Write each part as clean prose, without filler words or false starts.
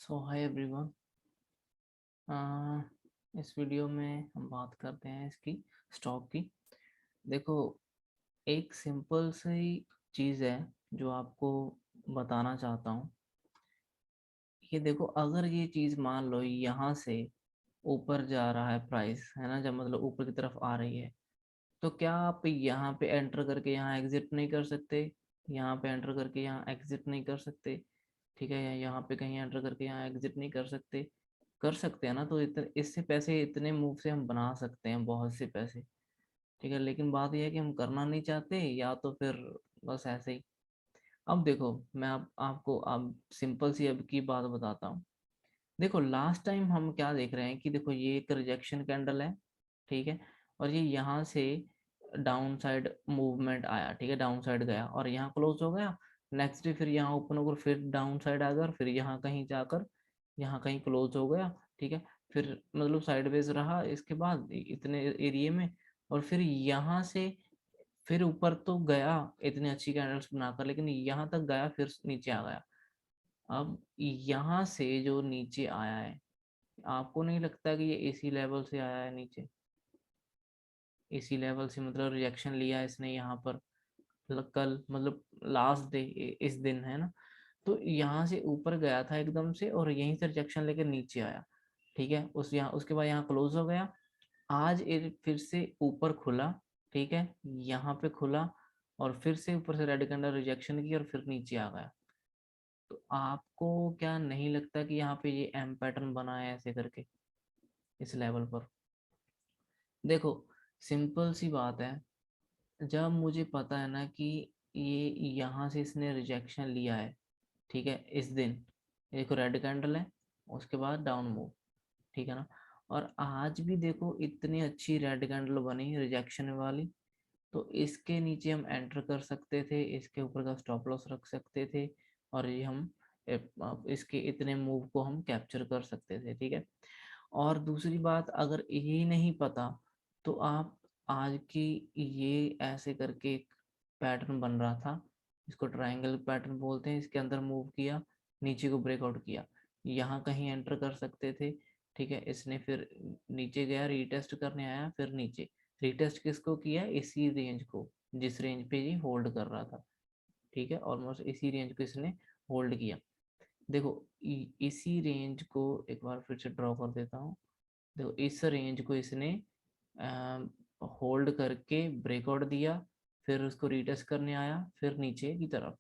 सो hi everyone. इस video में हम बात करते हैं इसकी स्टॉक की। देखो, एक सिंपल सी चीज़ है जो आपको बताना चाहता हूँ। ये देखो, अगर ये चीज़ मान लो यहाँ से ऊपर जा रहा है प्राइस, है ना, जब मतलब ऊपर की तरफ आ रही है, तो क्या आप यहाँ पे एंटर करके यहाँ एग्जिट नहीं कर सकते? यहाँ पे एंटर करके यहाँ एग्जिट नहीं कर सकते? ठीक है, या यहाँ पे कहीं एंटर करके यहाँ एग्जिट नहीं कर सकते? कर सकते हैं ना। तो इतने इससे पैसे, इतने मूव से हम बना सकते हैं बहुत से पैसे। ठीक है, लेकिन बात यह है कि हम करना नहीं चाहते, या तो फिर बस ऐसे ही। अब देखो, मैं आपको अब सिंपल सी अब की बात बताता हूँ। देखो, लास्ट टाइम हम क्या देख रहे हैं कि देखो, ये एक रिजेक्शन कैंडल है। ठीक है, और ये यहाँ से डाउन साइड मूवमेंट आया। ठीक है, डाउन साइड गया और यहाँ क्लोज हो गया। नेक्स्ट डे फिर यहाँ ओपन होकर फिर डाउन साइड आ गया और फिर यहाँ कहीं जाकर यहाँ कहीं क्लोज हो गया। ठीक है, फिर मतलब साइडवेज रहा इसके बाद इतने एरिया में, और फिर यहाँ से फिर ऊपर तो गया इतनी अच्छी कैंडल्स बनाकर, लेकिन यहाँ तक गया फिर नीचे आ गया। अब यहाँ से जो नीचे आया है, आपको नहीं लगता कि ये इसी लेवल से आया है नीचे? इसी लेवल से मतलब रिजेक्शन लिया इसने यहाँ पर, कल मतलब लास्ट डे, इस दिन, है ना। तो यहाँ से ऊपर गया था एकदम से और यहीं से रिजेक्शन लेकर नीचे आया। ठीक है, उसके बाद यहाँ क्लोज हो गया। आज ये फिर से ऊपर खुला। ठीक है, यहाँ पे खुला और फिर से ऊपर से रेड कैंडल रिजेक्शन की और फिर नीचे आ गया। तो आपको क्या नहीं लगता कि यहाँ पे ये एम पैटर्न बना है ऐसे करके इस लेवल पर? देखो, सिंपल सी बात है। जब मुझे पता है ना कि ये यहाँ से इसने रिजेक्शन लिया है, ठीक है, इस दिन एक रेड कैंडल है, उसके बाद डाउन मूव, ठीक है ना। और आज भी देखो इतनी अच्छी रेड कैंडल बनी रिजेक्शन वाली, तो इसके नीचे हम एंटर कर सकते थे, इसके ऊपर का स्टॉप लॉस रख सकते थे, और ये हम इसके इतने मूव को हम कैप्चर कर सकते थे। ठीक है, और दूसरी बात, अगर यही नहीं पता तो आप आज की ये ऐसे करके एक पैटर्न बन रहा था, इसको ट्रायंगल पैटर्न बोलते हैं, इसके अंदर मूव किया, नीचे को ब्रेकआउट किया, यहाँ कहीं एंटर कर सकते थे। ठीक है, इसने फिर नीचे गया, रीटेस्ट करने आया, फिर नीचे रीटेस्ट किसको किया? इसी रेंज को, जिस रेंज पे ये होल्ड कर रहा था। ठीक है, ऑलमोस्ट इसी रेंज को इसने होल्ड किया। देखो, इसी रेंज को एक बार फिर से ड्रॉ कर देता हूँ। देखो, इस रेंज को इसने होल्ड करके ब्रेकआउट दिया, फिर उसको रीटेस्ट करने आया, फिर नीचे की तरफ।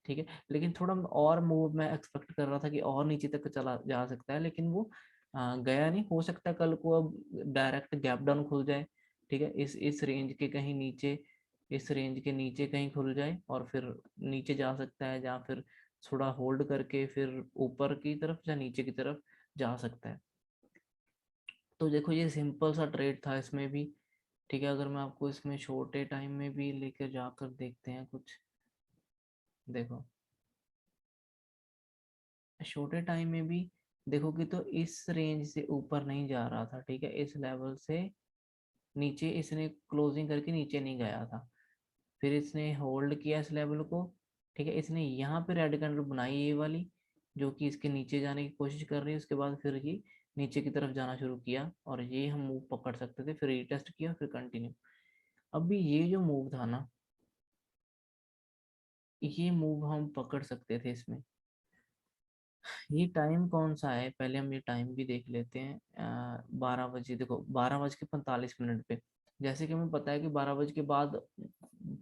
ठीक है, लेकिन थोड़ा और मूव मैं एक्सपेक्ट कर रहा था कि और नीचे तक चला जा सकता है, लेकिन वो गया नहीं। हो सकता है कल को अब डायरेक्ट गैप डाउन खुल जाए। ठीक है, इस रेंज के कहीं नीचे, इस रेंज के नीचे कहीं खुल जाए और फिर नीचे जा सकता है, या फिर थोड़ा होल्ड करके फिर ऊपर की तरफ या नीचे की तरफ जा सकता है। तो देखो, ये सिंपल सा ट्रेड था इसमें भी। ठीक है, अगर मैं आपको इसमें छोटे टाइम में भी लेकर जाकर देखते हैं कुछ, देखो छोटे टाइम में भी देखोगे तो इस रेंज से ऊपर नहीं जा रहा था। ठीक है, इस लेवल से नीचे इसने क्लोजिंग करके नीचे नहीं गया था, फिर इसने होल्ड किया इस लेवल को। ठीक है, इसने यहाँ पे रेड कैंडल बनाई ये वाली, जो कि इसके नीचे जाने की कोशिश कर रही है। उसके बाद फिर ये नीचे की तरफ जाना शुरू किया और ये हम मूव पकड़ सकते थे, फिर रीटेस्ट किया, फिर कंटिन्यू। अभी ये जो मूव था ना, ये मूव हम पकड़ सकते थे इसमें। ये टाइम कौन सा है, पहले हम ये टाइम भी देख लेते हैं। 12 बजे, देखो 12 बज के 45 मिनट पे, जैसे कि हमें पता है कि 12 बजे के बाद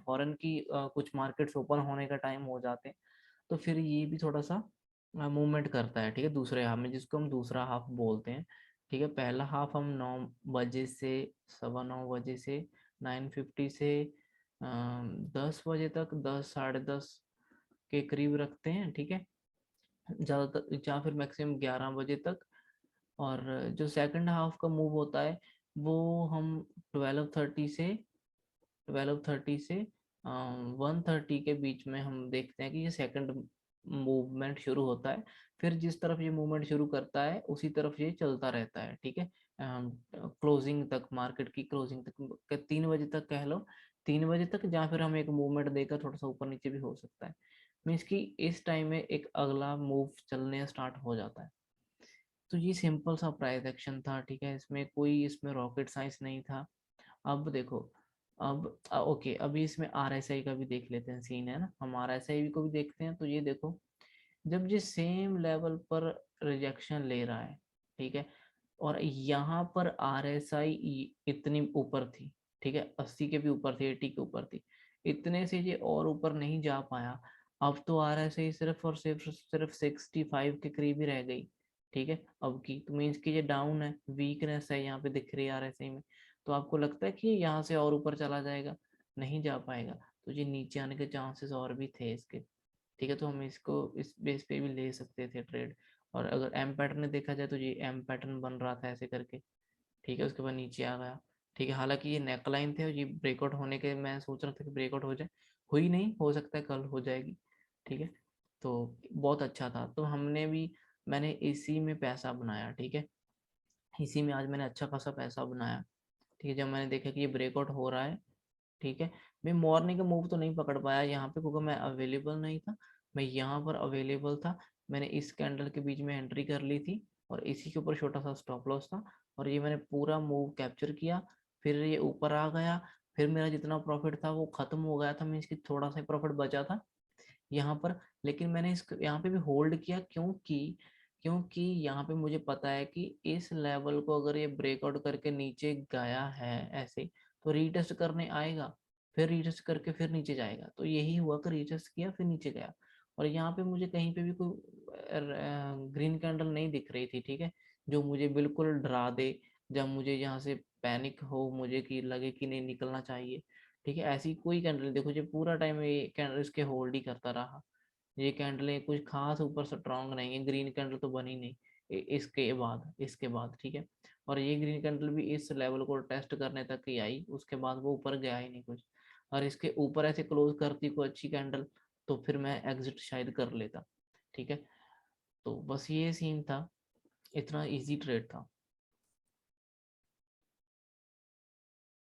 फॉरेन की कुछ मार्केट्स ओपन होने का टाइम हो जाते हैं, तो फिर ये भी थोड़ा सा मूवमेंट करता है। ठीक है, दूसरे हाफ में, जिसको हम दूसरा हाफ बोलते हैं। ठीक है, पहला हाफ हम 9 बजे से, 9:15 बजे से, 9:50 से 10 बजे तक, 10 साढ़े 10 के करीब रखते हैं। ठीक है, ज़्यादातर या फिर मैक्सिमम 11 बजे तक। और जो सेकंड हाफ का मूव होता है वो हम 12:30 से 1:30 के बीच में हम देखते हैं कि ये सेकंड मूवमेंट शुरू होता है। फिर जिस तरफ ये मूवमेंट शुरू करता है उसी तरफ ये चलता रहता है। ठीक है, क्लोजिंग तक, मार्केट की क्लोजिंग तक, 3 बजे तक कह लो, 3 बजे तक, या फिर हम एक मूवमेंट देकर थोड़ा सा ऊपर नीचे भी हो सकता है। मीन्स कि इस टाइम में एक अगला मूव चलने स्टार्ट हो जाता है। तो ये सिंपल सा प्राइस एक्शन था, ठीक है, इसमें कोई इसमें रॉकेट साइंस नहीं था। अब देखो, अब ओके, अभी इसमें RSI का भी देख लेते हैं, सीन है ना, हम RSI को भी देखते हैं। तो ये देखो, जब ये सेम लेवल पर रिजेक्शन ले रहा है, ठीक है, और यहाँ पर RSI इतनी ऊपर थी, ठीक है, 80 के भी ऊपर थी, 80 के ऊपर थी, इतने से ये और ऊपर नहीं जा पाया। अब तो RSI सिर्फ और सिर्फ 65 के करीब ही रह गई, ठीक है, अब की तो मीन्स कि ये डाउन है, वीकनेस है यहाँ पे दिख रही है RSI में। तो आपको लगता है कि यहाँ से और ऊपर चला जाएगा? नहीं जा पाएगा, तो ये नीचे आने के चांसेस और भी थे इसके, ठीक है। तो हम इसको इस बेस पे भी ले सकते थे ट्रेड। और अगर एम पैटर्न में देखा जाए तो ये एम पैटर्न बन रहा था ऐसे करके, ठीक है, उसके बाद नीचे आ गया, ठीक है। हालांकि ये नेकलाइन थे और ये ब्रेकआउट होने के मैं सोच रहा था कि ब्रेकआउट हो जाए, हुई नहीं, हो सकता है कल हो जाएगी, ठीक है। तो बहुत अच्छा था, तो हमने भी, मैंने इसी में पैसा बनाया, ठीक है, इसी में आज मैंने अच्छा खासा पैसा बनाया, ठीक है। जब मैंने देखा कि ये ब्रेकआउट हो रहा है, ठीक है, मैं मॉर्निंग का मूव तो नहीं पकड़ पाया यहाँ पे क्योंकि मैं अवेलेबल नहीं था, मैं यहाँ पर अवेलेबल था। मैंने इस कैंडल के बीच में एंट्री कर ली थी और इसी के ऊपर छोटा सा स्टॉप लॉस था, और ये मैंने पूरा मूव कैप्चर किया। फिर ये ऊपर आ गया, फिर मेरा जितना प्रॉफिट था वो खत्म हो गया था, मीन्स कि थोड़ा सा प्रॉफिट बचा था यहाँ पर। लेकिन मैंने इस यहाँ पे भी होल्ड किया, क्योंकि क्योंकि यहाँ पे मुझे पता है कि इस लेवल को अगर ये ब्रेकआउट करके नीचे गया है ऐसे, तो रीटेस्ट करने आएगा, फिर रीटेस्ट करके फिर नीचे जाएगा। तो यही हुआ कि रीटेस्ट किया फिर नीचे गया, और यहाँ पे मुझे कहीं पे भी कोई ग्रीन कैंडल नहीं दिख रही थी, ठीक है, जो मुझे बिल्कुल डरा दे, जब मुझे यहाँ से पैनिक हो, मुझे कि लगे कि नहीं निकलना चाहिए, ठीक है, ऐसी कोई कैंडल देखो, जो पूरा टाइम ये कैंडल इसके होल्ड ही करता रहा। ये कैंडलें कुछ खास ऊपर स्ट्रांग नहीं है, ग्रीन कैंडल तो बनी नहीं इसके बाद, ठीक है। और ये ग्रीन कैंडल भी इस लेवल को टेस्ट करने तक ही आई, उसके बाद वो ऊपर गया ही नहीं कुछ। और इसके ऊपर ऐसे क्लोज करती कोई अच्छी कैंडल, तो फिर मैं एग्जिट शायद कर लेता, ठीक है। तो बस ये सीन था, इतना इजी ट्रेड था।